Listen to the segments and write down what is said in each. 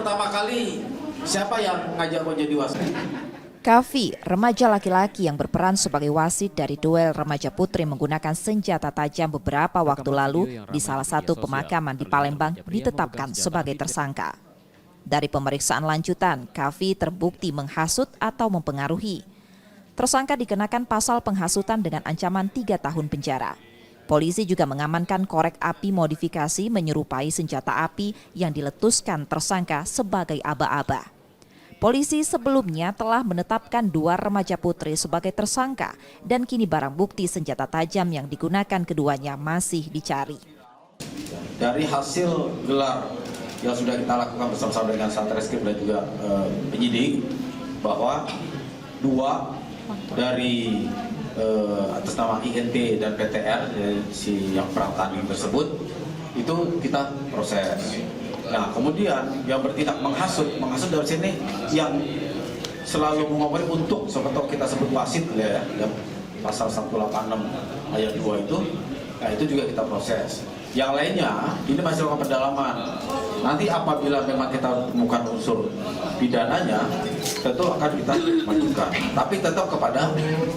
pertama kali siapa yang ngajak kau jadi wasit? Kavi, remaja laki-laki yang berperan sebagai wasit dari duel remaja putri menggunakan senjata tajam beberapa waktu lalu di salah satu pemakaman di Palembang ditetapkan sebagai tersangka. Dari pemeriksaan lanjutan, Kavi terbukti menghasut atau mempengaruhi. Tersangka dikenakan pasal penghasutan dengan ancaman 3 tahun penjara. Polisi juga mengamankan korek api modifikasi menyerupai senjata api yang diletuskan tersangka sebagai aba-aba. Polisi sebelumnya telah menetapkan 2 remaja putri sebagai tersangka dan kini barang bukti senjata tajam yang digunakan keduanya masih dicari. Dari hasil gelar yang sudah kita lakukan bersama-sama dengan Satreskrim dan juga penyidik, bahwa 2 dari atas nama INT dan PTR, si yang perang tanding tersebut, itu kita proses. Nah, kemudian yang bertindak menghasut dari sini yang selalu mengomongin untuk seperti kita sebut wasit ya, pasal 186 ayat 2 itu, nah itu juga kita proses. Yang lainnya ini masih melakukan pendalaman. Nanti apabila memang kita temukan unsur pidananya, tentu akan kita majukan, tapi tetap kepada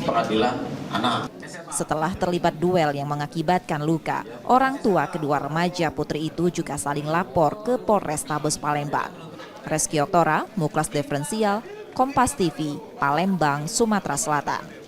pengadilan anak. Setelah terlibat duel yang mengakibatkan luka, orang tua kedua remaja putri itu juga saling lapor ke Polrestabes Palembang. Reski Oktora, Muklas Diferensial, Kompas TV, Palembang, Sumatera Selatan.